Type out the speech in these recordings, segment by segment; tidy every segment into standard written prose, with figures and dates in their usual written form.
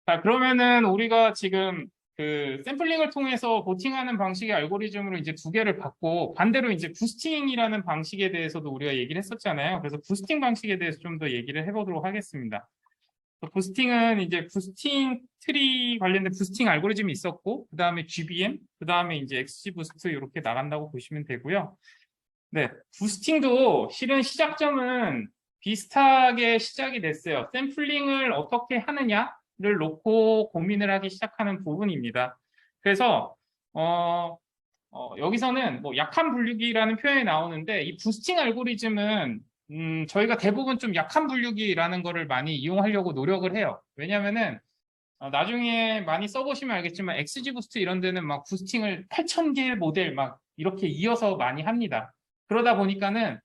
자, 그러면은 우리가 지금 그 샘플링을 통해서 보팅하는 방식의 알고리즘으로 이제 두 개를 봤고, 반대로 이제 부스팅이라는 방식에 대해서도 우리가 얘기를 했었잖아요. 그래서 부스팅 방식에 대해서 좀 더 얘기를 해보도록 하겠습니다. 부스팅은 이제 부스팅 트리 관련된 부스팅 알고리즘이 있었고, 그 다음에 GBM, 그 다음에 이제 XGBoost 이렇게 나간다고 보시면 되고요. 네, 부스팅도 실은 시작점은 비슷하게 시작이 됐어요. 샘플링을 어떻게 하느냐를 놓고 고민을 하기 시작하는 부분입니다. 그래서 여기서는 뭐 약한 분류기라는 표현이 나오는데 이 부스팅 알고리즘은 저희가 대부분 좀 약한 분류기라는 거를 많이 이용하려고 노력을 해요. 왜냐면은 나중에 많이 써보시면 알겠지만 XGBoost 이런 데는 막 부스팅을 8,000개의 모델 막 이렇게 이어서 많이 합니다. 그러다 보니까는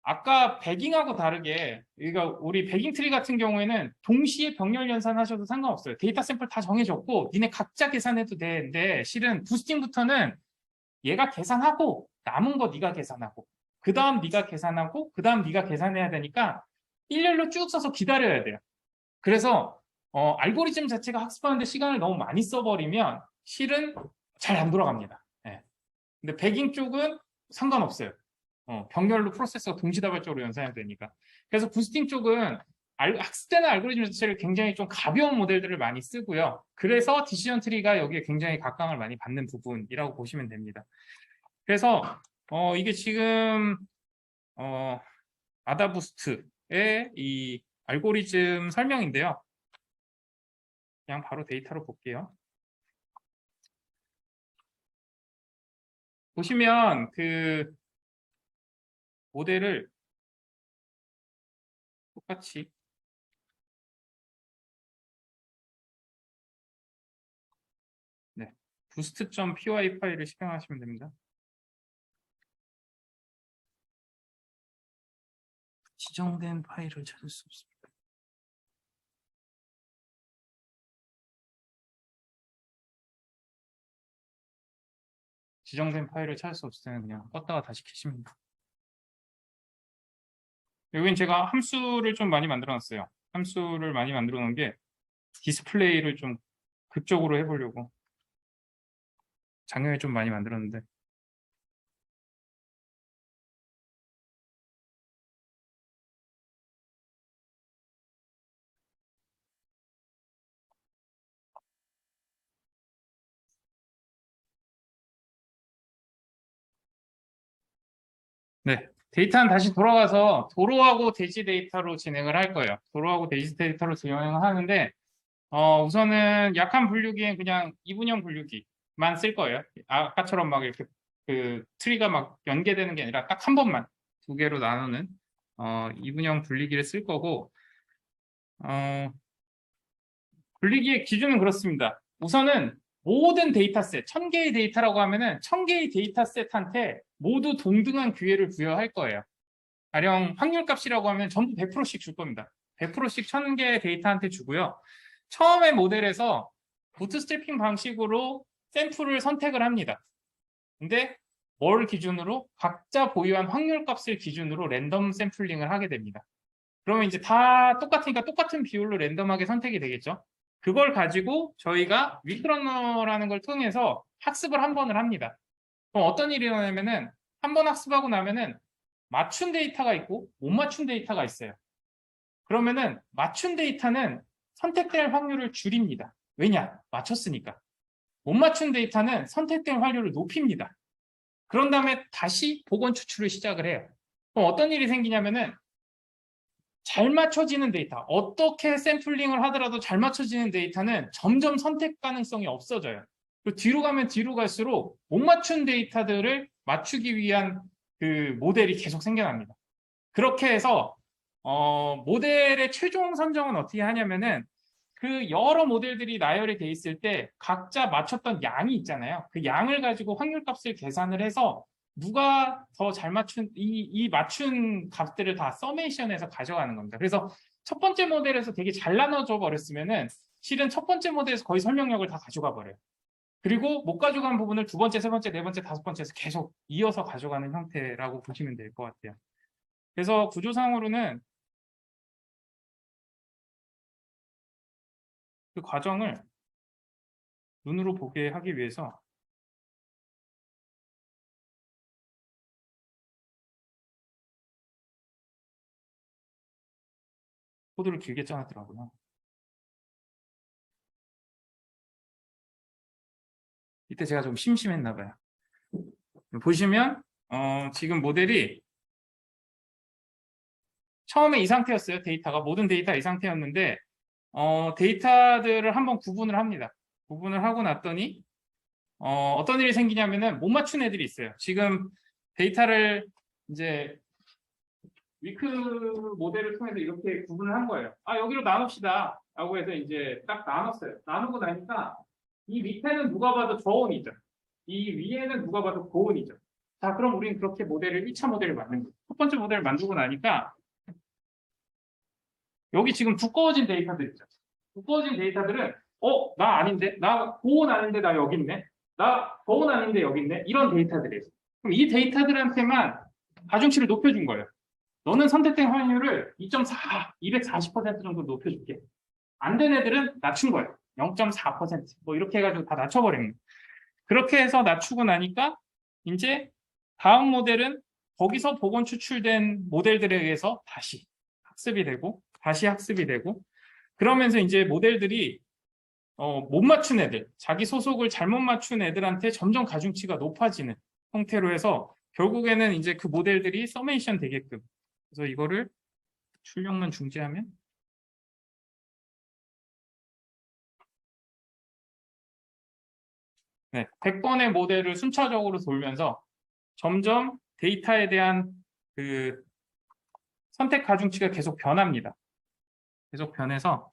아까 배깅하고 다르게 그러니까 우리 배깅 트리 같은 경우에는 동시에 병렬 연산하셔도 상관없어요. 데이터 샘플 다 정해졌고 니네 각자 계산해도 되는데 실은 부스팅부터는 얘가 계산하고 남은 거 네가 계산하고 그 다음 네가 계산하고 그 다음 네가 계산해야 되니까 일렬로 쭉 써서 기다려야 돼요. 그래서 알고리즘 자체가 학습하는데 시간을 너무 많이 써버리면 실은 잘 안 돌아갑니다. 네. 근데 배깅 쪽은 상관없어요. 병렬로 프로세서가 동시다발적으로 연산해야 되니까. 그래서 부스팅 쪽은 학습되는 알고리즘 자체를 굉장히 좀 가벼운 모델들을 많이 쓰고요. 그래서 디시전 트리가 여기에 굉장히 각광을 많이 받는 부분이라고 보시면 됩니다. 그래서 이게 지금 아다부스트의 이 알고리즘 설명인데요. 그냥 바로 데이터로 볼게요. 보시면 그 모델을 똑같이 네, boost.py 파일을 실행하시면 됩니다. 지정된 파일을 찾을 수 없습니다. 지정된 파일을 찾을 수 없을 때는 그냥 껐다가 다시 켜시면 됩니다. 여기는 제가 함수를 좀 많이 만들어 놨어요. 함수를 많이 만들어 놓은 게 디스플레이를 좀 극적으로 해보려고 작년에 좀 많이 만들었는데 네, 데이터는 다시 돌아가서 도로하고 대지 데이터로 진행을 할 거예요. 도로하고 대지 데이터로 진행을 하는데 우선은 약한 분류기엔 그냥 이분형 분류기만 쓸 거예요. 아까처럼 막 이렇게 그 트리가 막 연계되는 게 아니라 딱 한 번만 두 개로 나누는 이분형 분리기를 쓸 거고 분리기의 기준은 그렇습니다. 우선은 모든 데이터셋, 1000개의 데이터라고 하면은 1000개의 데이터셋한테 모두 동등한 기회를 부여할 거예요. 가령 확률값이라고 하면 전부 100%씩 줄 겁니다. 100%씩 1000개의 데이터한테 주고요. 처음에 모델에서 부트스트래핑 방식으로 샘플을 선택을 합니다. 근데 뭘 기준으로? 각자 보유한 확률값을 기준으로 랜덤 샘플링을 하게 됩니다. 그러면 이제 다 똑같으니까 똑같은 비율로 랜덤하게 선택이 되겠죠. 그걸 가지고 저희가 위크러너라는 걸 통해서 학습을 한 번을 합니다. 그럼 어떤 일이 일어나냐면은 한 번 학습하고 나면은 맞춘 데이터가 있고 못 맞춘 데이터가 있어요. 그러면은 맞춘 데이터는 선택될 확률을 줄입니다. 왜냐? 맞췄으니까. 못 맞춘 데이터는 선택될 확률을 높입니다. 그런 다음에 다시 복원 추출을 시작을 해요. 그럼 어떤 일이 생기냐면은 잘 맞춰지는 데이터, 어떻게 샘플링을 하더라도 잘 맞춰지는 데이터는 점점 선택 가능성이 없어져요. 그리고 뒤로 가면 뒤로 갈수록 못 맞춘 데이터들을 맞추기 위한 그 모델이 계속 생겨납니다. 그렇게 해서 모델의 최종 선정은 어떻게 하냐면은 그 여러 모델들이 나열이 돼 있을 때 각자 맞췄던 양이 있잖아요. 그 양을 가지고 확률값을 계산을 해서 누가 더 잘 맞춘 이 맞춘 값들을 다 서메이션해서 가져가는 겁니다. 그래서 첫 번째 모델에서 되게 잘 나눠져 버렸으면은 실은 첫 번째 모델에서 거의 설명력을 다 가져가 버려요. 그리고 못 가져간 부분을 두 번째, 세 번째, 네 번째, 다섯 번째에서 계속 이어서 가져가는 형태라고 보시면 될 것 같아요. 그래서 구조상으로는 그 과정을 눈으로 보게 하기 위해서 코드를 길게 짜놨더라고요. 이때 제가 좀 심심했나 봐요. 보시면 지금 모델이 처음에 이 상태였어요. 데이터가 모든 데이터 이 상태였는데 데이터들을 한번 구분을 합니다. 구분을 하고 났더니 어떤 일이 생기냐면은 못 맞춘 애들이 있어요. 지금 데이터를 이제 위크 모델을 통해서 이렇게 구분을 한 거예요. 아, 여기로 나눕시다 라고 해서 이제 딱 나눴어요. 나누고 나니까 이 밑에는 누가 봐도 저온이죠. 이 위에는 누가 봐도 고온이죠. 자, 그럼 우리는 그렇게 모델을 1차 모델을 만든 거예요. 첫 번째 모델을 만들고 나니까 여기 지금 두꺼워진 데이터들 있죠. 두꺼워진 데이터들은 나 아닌데? 나 고온 아닌데 나 여기 있네? 나 고온 아닌데 여기 있네? 이런 데이터들이에요. 그럼 이 데이터들한테만 가중치를 높여준 거예요. 너는 선택된 확률을 2.4, 240% 정도 높여줄게. 안 된 애들은 낮춘 거예요. 0.4%. 뭐 이렇게 해가지고 다 낮춰버리는 거예요. 그렇게 해서 낮추고 나니까 이제 다음 모델은 거기서 복원 추출된 모델들에 의해서 다시 학습이 되고 다시 학습이 되고 그러면서 이제 모델들이 못 맞춘 애들, 자기 소속을 잘못 맞춘 애들한테 점점 가중치가 높아지는 형태로 해서 결국에는 이제 그 모델들이 서메이션 되게끔 그래서 이거를 출력만 중지하면 네, 100번의 모델을 순차적으로 돌면서 점점 데이터에 대한 그 선택 가중치가 계속 변합니다. 계속 변해서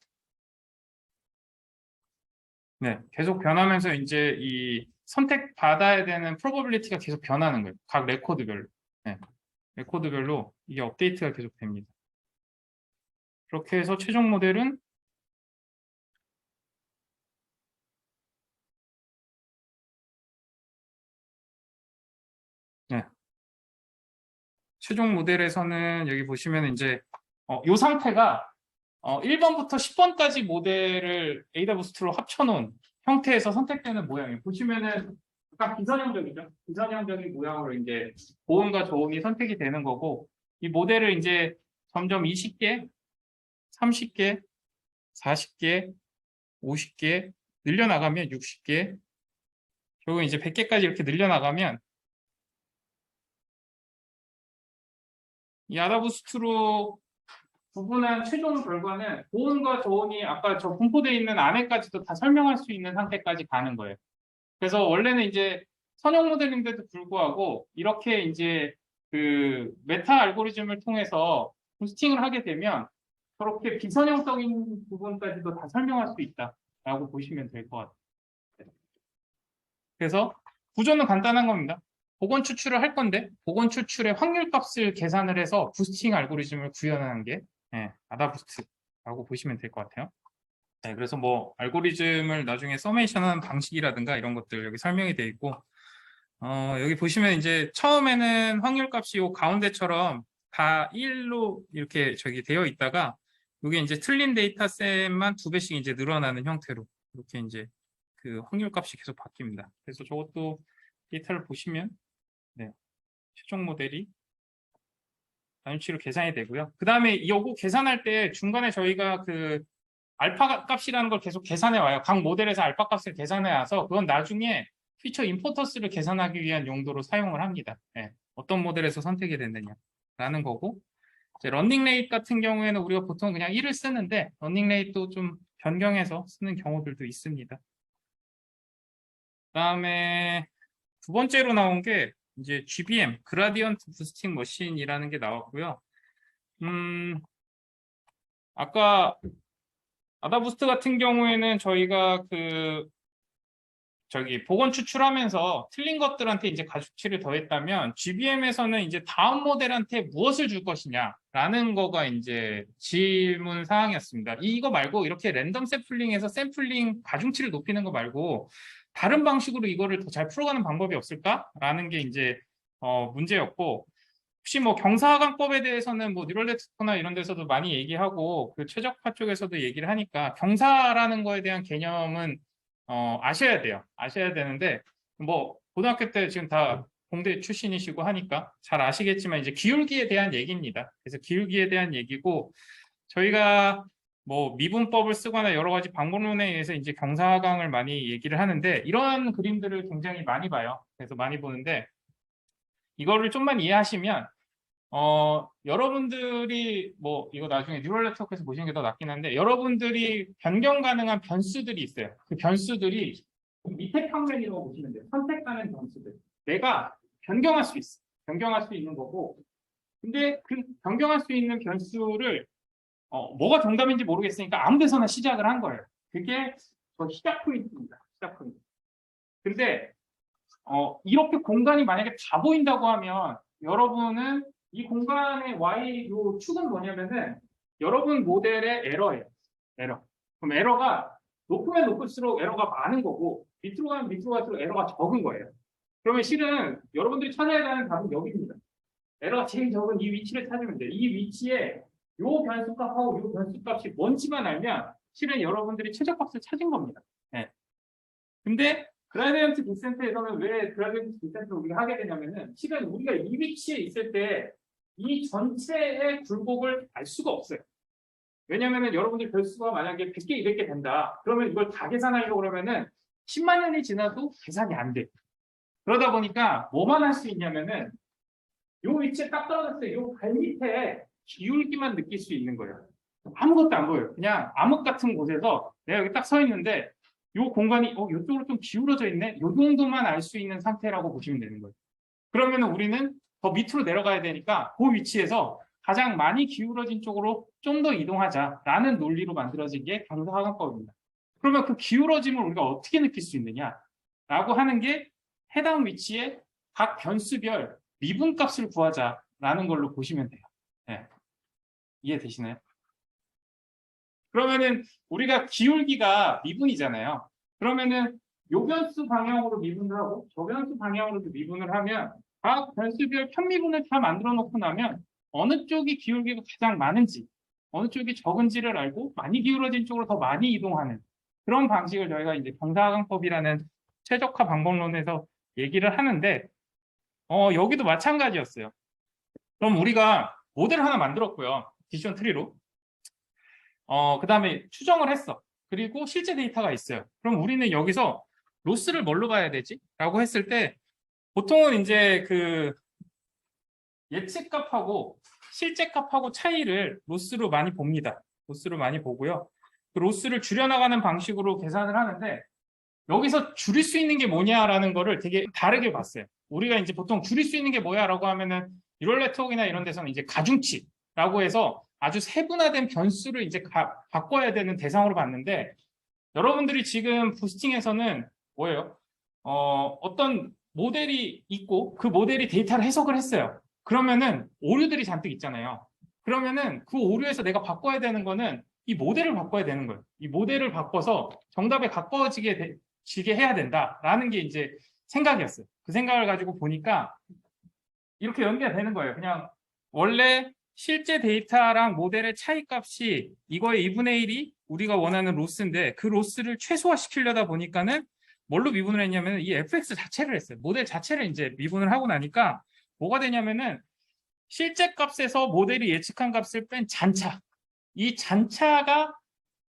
네, 계속 변하면서 이제 이 선택 받아야 되는 프로버빌리티가 계속 변하는 거예요. 각 레코드별로. 네, 레코드별로 이게 업데이트가 계속 됩니다. 그렇게 해서 최종 모델은 네, 최종 모델에서는 여기 보시면 이제 이 상태가 1번부터 10번까지 모델을 에이다부스트로 합쳐놓은 형태에서 선택되는 모양이에요. 보시면은 약간 비선형적이죠. 비선형적인 모양으로 이제 고온과 저온이 선택이 되는 거고 이 모델을 이제 점점 20개, 30개, 40개, 50개 늘려나가면 60개, 결국 이제 100개까지 이렇게 늘려나가면 이 아다부스트로 구분한 최종 결과는 고온과 저온이 아까 저 분포되어 있는 안에까지도 다 설명할 수 있는 상태까지 가는 거예요. 그래서 원래는 이제 선형 모델인데도 불구하고 이렇게 이제 그 메타 알고리즘을 통해서 부스팅을 하게 되면 저렇게 비선형적인 부분까지도 다 설명할 수 있다라고 보시면 될 것 같아요. 그래서 구조는 간단한 겁니다. 복원 추출을 할 건데 복원 추출의 확률 값을 계산을 해서 부스팅 알고리즘을 구현하는 게 아다부스트라고 보시면 될 것 같아요. 네, 그래서 뭐 알고리즘을 나중에 서메이션하는 방식이라든가 이런 것들 여기 설명이 되어 있고 여기 보시면 이제 처음에는 확률 값이 요 가운데처럼 다 1로 이렇게 저기 되어 있다가 이게 이제 틀린 데이터셋만 2배씩 이제 늘어나는 형태로 이렇게 이제 그 확률 값이 계속 바뀝니다. 그래서 저것도 데이터를 보시면 네, 최종 모델이 단위치로 계산이 되고요. 그 다음에 이거 계산할 때 중간에 저희가 그 알파 값이라는 걸 계속 계산해 와요. 각 모델에서 알파 값을 계산해 와서 그건 나중에 피처 임포터스를 계산하기 위한 용도로 사용을 합니다. 네, 어떤 모델에서 선택이 됐느냐라는 거고 이제 러닝 레이트 같은 경우에는 우리가 보통 그냥 1을 쓰는데 러닝 레이트도 좀 변경해서 쓰는 경우들도 있습니다. 그다음에 두 번째로 나온 게 이제 GBM, 그라디언트 부스팅 머신이라는 게 나왔고요. 아까 아다부스트 같은 경우에는 저희가 그 저기 복원 추출하면서 틀린 것들한테 이제 가중치를 더했다면 GBM에서는 이제 다음 모델한테 무엇을 줄 것이냐라는 거가 이제 질문 사항이었습니다. 이거 말고 이렇게 랜덤 샘플링에서 샘플링 가중치를 높이는 거 말고 다른 방식으로 이거를 더 잘 풀어가는 방법이 없을까라는 게 이제 문제였고 혹시 뭐 경사하강법에 대해서는 뭐 뉴럴 네트워크나 이런 데서도 많이 얘기하고 그 최적화 쪽에서도 얘기를 하니까 경사라는 거에 대한 개념은 아셔야 돼요. 아셔야 되는데 뭐 고등학교 때 지금 다 공대 출신이시고 하니까 잘 아시겠지만 이제 기울기에 대한 얘기입니다. 그래서 기울기에 대한 얘기고 저희가 뭐 미분법을 쓰거나 여러 가지 방법론에 의해서 이제 경사하강을 많이 얘기를 하는데 이런 그림들을 굉장히 많이 봐요. 그래서 많이 보는데 이거를 좀만 이해하시면 여러분들이 뭐 이거 나중에 뉴럴 네트워크에서 보시는 게 더 낫긴 한데 여러분들이 변경 가능한 변수들이 있어요. 그 변수들이 밑에 평면이라고 보시면 돼요. 선택하는 변수들. 내가 변경할 수 있어. 변경할 수 있는 거고. 근데 그 변경할 수 있는 변수를 뭐가 정답인지 모르겠으니까 아무 데서나 시작을 한 거예요. 그게 저 시작 포인트입니다. 시작 포인트. 근데 이렇게 공간이 만약에 다 보인다고 하면 여러분은 이 공간의 y 요 축은 뭐냐면은 여러분 모델의 에러예요. 에러. 그럼 에러가 높으면 높을수록 에러가 많은 거고 밑으로 가면 밑으로 갈수록 에러가 적은 거예요. 그러면 실은 여러분들이 찾아야 하는 답은 여기입니다. 에러가 제일 적은 이 위치를 찾으면 돼요. 이 위치에 요 변수값하고 요 변수값이 뭔지만 알면 실은 여러분들이 최저값을 찾은 겁니다. 네. 근데 그라디언트 디센트에서는 왜 그라디언트 디센트를 우리가 하게 되냐면은 실은 우리가 이 위치에 있을 때 이 전체의 굴곡을 알 수가 없어요. 왜냐면은 여러분들 별수가 만약에 100개, 200개 된다. 그러면 이걸 다 계산하려고 그러면은 10만 년이 지나도 계산이 안 돼. 그러다 보니까 뭐만 할 수 있냐면은 요 위치에 딱 떨어졌을 때 요 발 밑에 기울기만 느낄 수 있는 거예요. 아무것도 안 보여요. 그냥 암흑 같은 곳에서 내가 여기 딱 서 있는데 요 공간이 이쪽으로 좀 기울어져 있네. 요 정도만 알 수 있는 상태라고 보시면 되는 거예요. 그러면 우리는 더 밑으로 내려가야 되니까 그 위치에서 가장 많이 기울어진 쪽으로 좀 더 이동하자라는 논리로 만들어진 게 경사하강법입니다. 그러면 그 기울어짐을 우리가 어떻게 느낄 수 있느냐라고 하는 게 해당 위치에 각 변수별 미분값을 구하자라는 걸로 보시면 돼요. 네. 이해되시나요? 그러면은 우리가 기울기가 미분이잖아요. 그러면은 요 변수 방향으로 미분을 하고 저 변수 방향으로도 미분을 하면 각 변수별 편미분을 다 만들어 놓고 나면 어느 쪽이 기울기가 가장 많은지 어느 쪽이 적은지를 알고 많이 기울어진 쪽으로 더 많이 이동하는 그런 방식을 저희가 이제 경사하강법이라는 최적화 방법론에서 얘기를 하는데 여기도 마찬가지였어요. 그럼 우리가 모델을 하나 만들었고요. 디시전 트리로. 그 다음에 추정을 했어. 그리고 실제 데이터가 있어요. 그럼 우리는 여기서 로스를 뭘로 봐야 되지? 라고 했을 때 보통은 이제 그 예측값하고 실제 값하고 차이를 로스로 많이 봅니다. 로스로 많이 보고요. 그 로스를 줄여나가는 방식으로 계산을 하는데 여기서 줄일 수 있는 게 뭐냐라는 거를 되게 다르게 봤어요. 우리가 이제 보통 줄일 수 있는 게 뭐야라고 하면은 뉴럴 네트워크나 이런 데서는 이제 가중치라고 해서 아주 세분화된 변수를 이제 바꿔야 되는 대상으로 봤는데 여러분들이 지금 부스팅에서는 뭐예요? 어떤 모델이 있고 그 모델이 데이터를 해석을 했어요. 그러면은 오류들이 잔뜩 있잖아요. 그러면은 그 오류에서 내가 바꿔야 되는 거는 이 모델을 바꿔야 되는 거예요. 이 모델을 바꿔서 정답에 가까워지게 해야 된다라는 게 이제 생각이었어요. 그 생각을 가지고 보니까 이렇게 연계가 되는 거예요. 그냥 원래 실제 데이터랑 모델의 차이값이 이거의 2분의 1이 우리가 원하는 로스인데 그 로스를 최소화시키려다 보니까는 뭘로 미분을 했냐면 이 fx 자체를 했어요. 모델 자체를 이제 미분을 하고 나니까 뭐가 되냐면은 실제 값에서 모델이 예측한 값을 뺀 잔차. 이 잔차가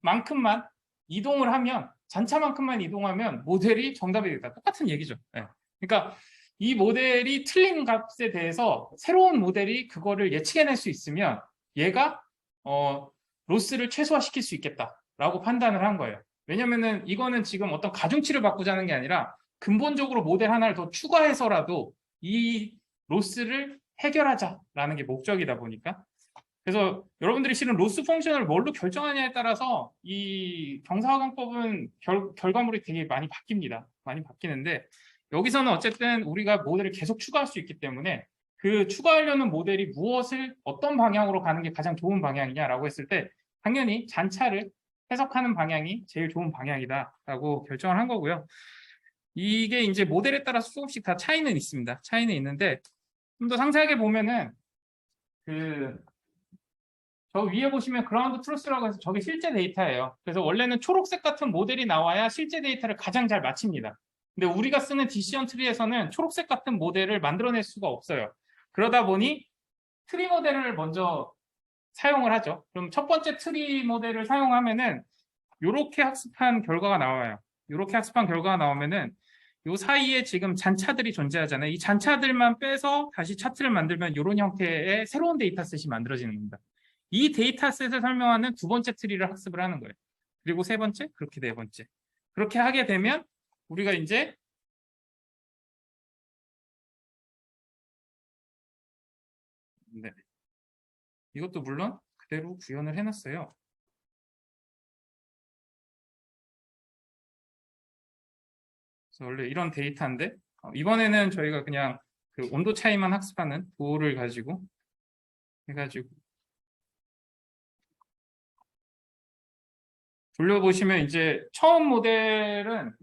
만큼만 이동을 하면 잔차만큼만 이동하면 모델이 정답이 되겠다. 똑같은 얘기죠. 네. 그러니까 이 모델이 틀린 값에 대해서 새로운 모델이 그거를 예측해낼 수 있으면 얘가 로스를 최소화시킬 수 있겠다라고 판단을 한 거예요. 왜냐면은 이거는 지금 어떤 가중치를 바꾸자는 게 아니라 근본적으로 모델 하나를 더 추가해서라도 이 로스를 해결하자라는 게 목적이다 보니까 그래서 여러분들이 실은 로스 펑션을 뭘로 결정하냐에 따라서 이 경사하강법은 결과물이 되게 많이 바뀝니다. 많이 바뀌는데 여기서는 어쨌든 우리가 모델을 계속 추가할 수 있기 때문에 그 추가하려는 모델이 무엇을 어떤 방향으로 가는 게 가장 좋은 방향이냐라고 했을 때 당연히 잔차를 해석하는 방향이 제일 좋은 방향이다라고 결정을 한 거고요. 이게 이제 모델에 따라서 조금씩 다 차이는 있습니다. 차이는 있는데 좀 더 상세하게 보면은 저 위에 보시면 그라운드 트루스라고 해서 저게 실제 데이터예요. 그래서 원래는 초록색 같은 모델이 나와야 실제 데이터를 가장 잘 맞춥니다. 근데 우리가 쓰는 디시전 트리에서는 초록색 같은 모델을 만들어낼 수가 없어요. 그러다 보니 트리 모델을 먼저 사용을 하죠. 그럼 첫 번째 트리 모델을 사용하면은 이렇게 학습한 결과가 나와요. 이렇게 학습한 결과가 나오면은 요 사이에 지금 잔차들이 존재하잖아요. 이 잔차들만 빼서 다시 차트를 만들면 이런 형태의 새로운 데이터셋이 만들어지는 겁니다. 이 데이터셋을 설명하는 두 번째 트리를 학습을 하는 거예요. 그리고 세 번째, 그렇게 네 번째. 그렇게 하게 되면 우리가 이제 네. 이것도 물론 그대로 구현을 해놨어요. 그래서 원래 이런 데이터인데 이번에는 저희가 그냥 그 온도 차이만 학습하는 도를 가지고 해가지고 돌려보시면 이제 처음 모델은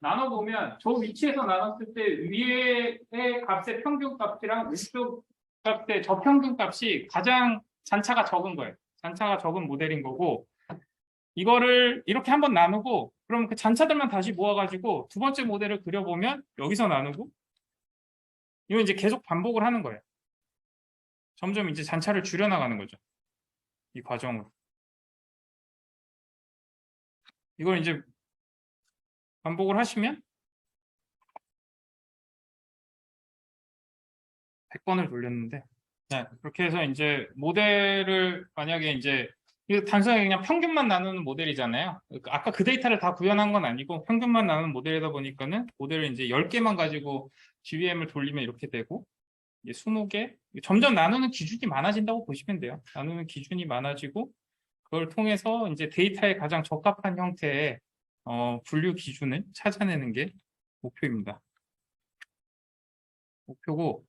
나눠보면 저 위치에서 나눴을 때 위의 값의 평균값이랑 왼쪽 값의 저평균값이 가장 잔차가 적은 거예요. 잔차가 적은 모델인 거고 이거를 이렇게 한번 나누고 그럼 그 잔차들만 다시 모아가지고 두 번째 모델을 그려보면 여기서 나누고 이거 이제 계속 반복을 하는 거예요. 점점 이제 잔차를 줄여나가는 거죠. 이 과정으로. 이걸 이제 반복을 하시면 100번을 돌렸는데 네, 그렇게 해서 이제 모델을 만약에 이제 이거 단순하게 그냥 평균만 나누는 모델이잖아요. 아까 그 데이터를 다 구현한 건 아니고 평균만 나누는 모델이다 보니까는 모델을 이제 10개만 가지고 GVM을 돌리면 이렇게 되고 이제 20개 점점 나누는 기준이 많아진다고 보시면 돼요. 나누는 기준이 많아지고 그걸 통해서 이제 데이터에 가장 적합한 형태의 분류 기준을 찾아내는 게 목표입니다. 목표고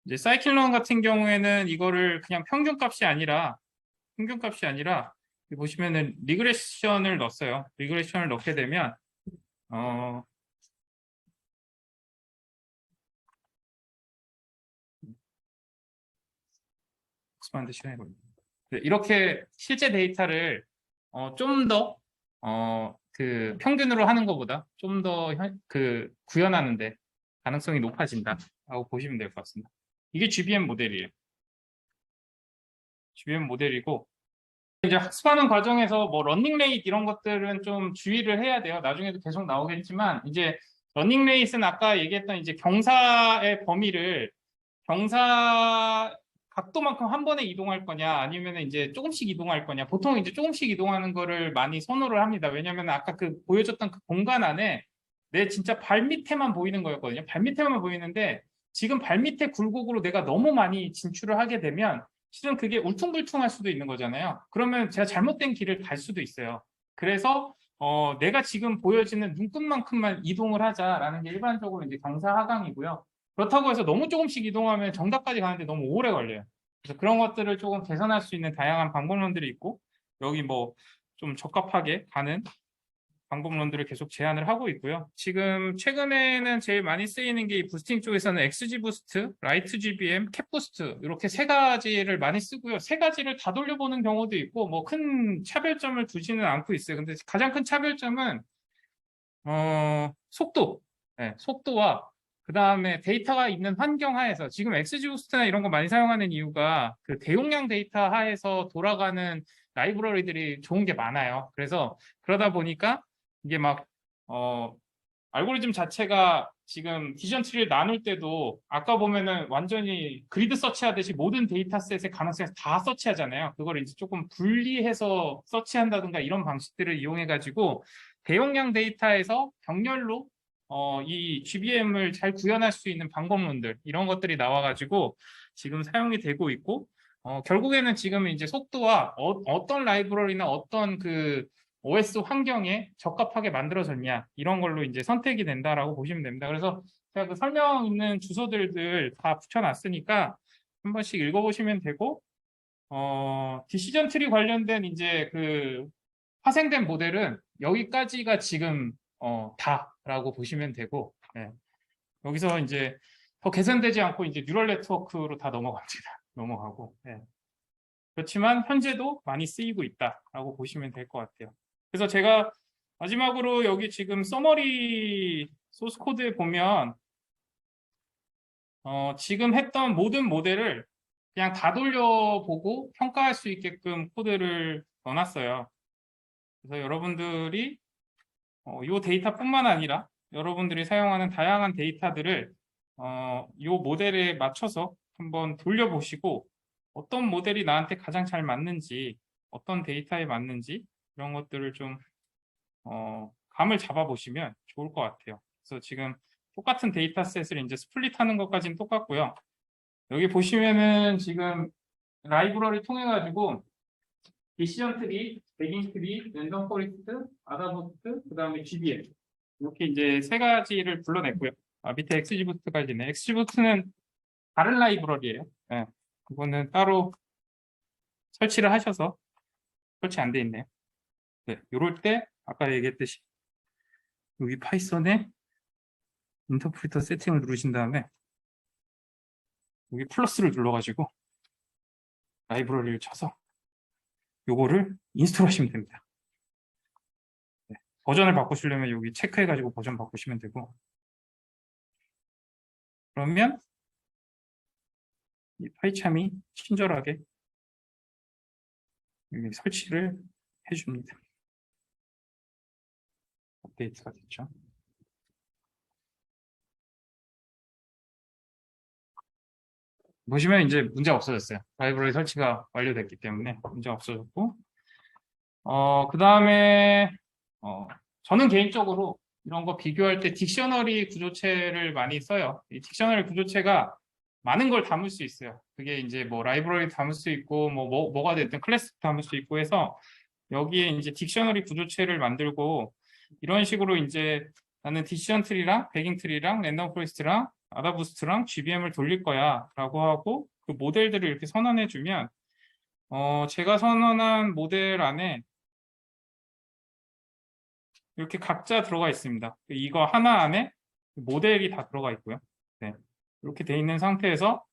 이제 사이클론 같은 경우에는 이거를 그냥 평균값이 아니라 여기 보시면은 리그레션을 넣었어요. 리그레션을 넣게 되면 복습하는데 시간이 걸립니다. 이렇게 실제 데이터를 좀 더 그 평균으로 하는 것보다 좀 더 그 구현하는데 가능성이 높아진다라고 보시면 될 것 같습니다. 이게 GBM 모델이에요. GBM 모델이고 이제 학습하는 과정에서 뭐 러닝 레이트 이런 것들은 좀 주의를 해야 돼요. 나중에도 계속 나오겠지만 이제 러닝 레이트는 아까 얘기했던 이제 경사의 범위를 경사 각도만큼 한 번에 이동할 거냐 아니면 이제 조금씩 이동할 거냐 보통 이제 조금씩 이동하는 거를 많이 선호를 합니다. 왜냐하면 아까 그 보여줬던 그 공간 안에 내 진짜 발 밑에만 보이는 거였거든요. 발 밑에만 보이는데 지금 발 밑에 굴곡으로 내가 너무 많이 진출을 하게 되면 실은 그게 울퉁불퉁할 수도 있는 거잖아요. 그러면 제가 잘못된 길을 갈 수도 있어요. 그래서 내가 지금 보여지는 눈끝만큼만 이동을 하자라는 게 일반적으로 이제 경사 하강이고요. 그렇다고 해서 너무 조금씩 이동하면 정답까지 가는데 너무 오래 걸려요. 그래서 그런 것들을 조금 개선할 수 있는 다양한 방법론들이 있고 여기 뭐 좀 적합하게 가는 방법론들을 계속 제안을 하고 있고요. 지금 최근에는 제일 많이 쓰이는 게 이 부스팅 쪽에서는 XG 부스트, 라이트 GBM, 캡 부스트 이렇게 세 가지를 많이 쓰고요. 세 가지를 다 돌려보는 경우도 있고 뭐 큰 차별점을 두지는 않고 있어요. 근데 가장 큰 차별점은 속도, 네, 속도와 그 다음에 데이터가 있는 환경 하에서 지금 XGBoost나 이런 거 많이 사용하는 이유가 그 대용량 데이터 하에서 돌아가는 라이브러리들이 좋은 게 많아요. 그래서 그러다 보니까 이게 막 알고리즘 자체가 지금 디시전 트리를 나눌 때도 아까 보면은 완전히 그리드 서치하듯이 모든 데이터셋의 가능성에서 다 서치하잖아요. 그걸 이제 조금 분리해서 서치한다든가 이런 방식들을 이용해 가지고 대용량 데이터에서 병렬로 이 GBM을 잘 구현할 수 있는 방법론들 이런 것들이 나와가지고 지금 사용이 되고 있고 결국에는 지금 이제 속도와 어떤 라이브러리나 어떤 그 OS 환경에 적합하게 만들어졌냐 이런 걸로 이제 선택이 된다라고 보시면 됩니다. 그래서 제가 그 설명 있는 주소들을 다 붙여놨으니까 한 번씩 읽어보시면 되고 디시전 트리 관련된 이제 그 파생된 모델은 여기까지가 지금 다라고 보시면 되고 여기서 이제 더 개선되지 않고 이제 뉴럴 네트워크로 다 넘어갑니다. 넘어가고. 예. 그렇지만 현재도 많이 쓰이고 있다라고 보시면 될 것 같아요. 그래서 제가 마지막으로 여기 지금 서머리 소스 코드에 보면 지금 했던 모든 모델을 그냥 다 돌려보고 평가할 수 있게끔 코드를 넣어놨어요. 그래서 여러분들이 이 데이터뿐만 아니라 여러분들이 사용하는 다양한 데이터들을 이 모델에 맞춰서 한번 돌려보시고 어떤 모델이 나한테 가장 잘 맞는지, 어떤 데이터에 맞는지 이런 것들을 좀 감을 잡아보시면 좋을 것 같아요. 그래서 지금 똑같은 데이터셋을 이제 스플릿하는 것까지는 똑같고요. 여기 보시면은 지금 라이브러리 통해 가지고 디시전 트리, 베깅 트리, 랜덤 포레스트, 아다부스트, 그다음에 GBM 이렇게 이제 세 가지를 불러냈고요. 밑에 엑스지부스트까지 있네. 엑스지부스트는 다른 라이브러리예요. 네, 그거는 따로 설치를 하셔서 설치 안 돼 있네요. 네, 이럴 때 아까 얘기했듯이 여기 파이썬에 인터프리터 세팅을 누르신 다음에 여기 플러스를 눌러가지고 라이브러리를 쳐서 요거를 인스톨 하시면 됩니다. 네, 버전을 바꾸시려면 여기 체크해가지고 버전 바꾸시면 되고, 그러면 이 파이참이 친절하게 여기 설치를 해줍니다. 업데이트가 됐죠. 보시면 이제 문제 없어졌어요. 라이브러리 설치가 완료됐기 때문에 문제 없어졌고, 그 다음에 저는 개인적으로 이런 거 비교할 때 딕셔너리 구조체를 많이 써요. 이 딕셔너리 구조체가 많은 걸 담을 수 있어요. 그게 이제 뭐 라이브러리 담을 수 있고 뭐가 됐든 클래스 담을 수 있고 해서 여기에 이제 딕셔너리 구조체를 만들고 이런 식으로 이제 나는 디시전 트리랑 베깅 트리랑 랜덤 포레스트랑 아다부스트랑 GBM을 돌릴 거야 라고 하고 그 모델들을 이렇게 선언해 주면 제가 선언한 모델 안에 이렇게 각자 들어가 있습니다. 이거 하나 안에 모델이 다 들어가 있고요. 네. 이렇게 돼 있는 상태에서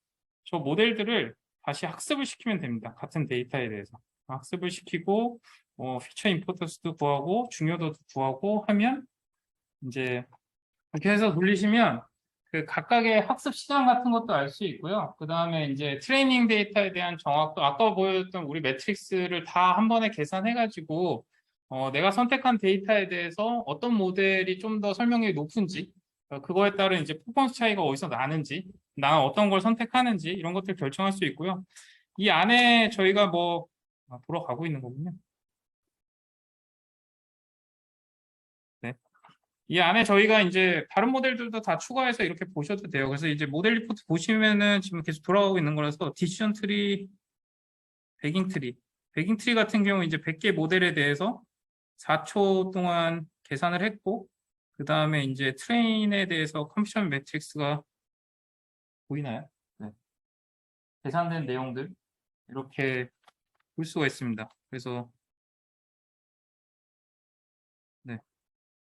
저 모델들을 다시 학습을 시키면 됩니다. 같은 데이터에 대해서. 학습을 시키고 피처 임포터스도 구하고 중요도도 구하고 하면 이제 이렇게 해서 돌리시면 그 각각의 학습 시장 같은 것도 알 수 있고요. 그 다음에 이제 트레이닝 데이터에 대한 정확도 아까 보여줬던 우리 매트릭스를 다 한 번에 계산해가지고 내가 선택한 데이터에 대해서 어떤 모델이 좀 더 설명력이 높은지 그거에 따른 이제 퍼포먼스 차이가 어디서 나는지 나는 어떤 걸 선택하는지 이런 것들 결정할 수 있고요. 이 안에 저희가 돌아가고 있는 거군요. 네. 이 안에 저희가 이제 다른 모델들도 다 추가해서 이렇게 보셔도 돼요. 그래서 이제 모델 리포트 보시면은 지금 계속 돌아가고 있는 거라서 디시전 트리, 베깅 트리 같은 경우 이제 100개 모델에 대해서 4초 동안 계산을 했고 그 다음에 이제 트레인에 대해서 컴퓨션 매트릭스가 보이나요? 네. 계산된 내용들 이렇게 볼 수가 있습니다. 그래서 네.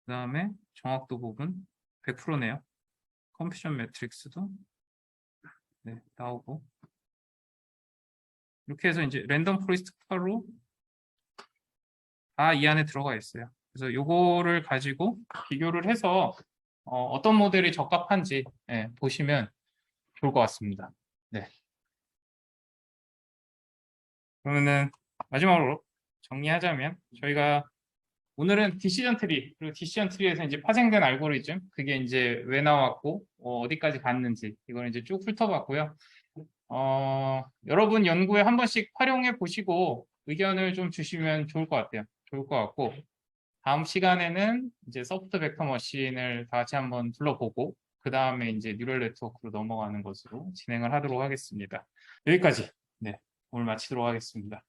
그 다음에 정확도 부분 100%네요. 컴퓨션 매트릭스도 네, 나오고 이렇게 해서 이제 랜덤 포레스트 파로 다 이 안에 들어가 있어요. 그래서 요거를 가지고 비교를 해서 어떤 모델이 적합한지 보시면 좋을 것 같습니다. 네. 그러면은 마지막으로 정리하자면 저희가 오늘은 디시전 트리 그리고 디시전 트리에서 이제 파생된 알고리즘 그게 이제 왜 나왔고 어디까지 갔는지 이걸 이제 쭉 훑어봤고요. 여러분 연구에 한 번씩 활용해 보시고 의견을 좀 주시면 좋을 것 같아요. 좋을 것 같고 다음 시간에는 이제 소프트 벡터 머신을 다 같이 한번 둘러보고 그 다음에 이제 뉴럴 네트워크로 넘어가는 것으로 진행을 하도록 하겠습니다. 여기까지 오늘 마치도록 하겠습니다.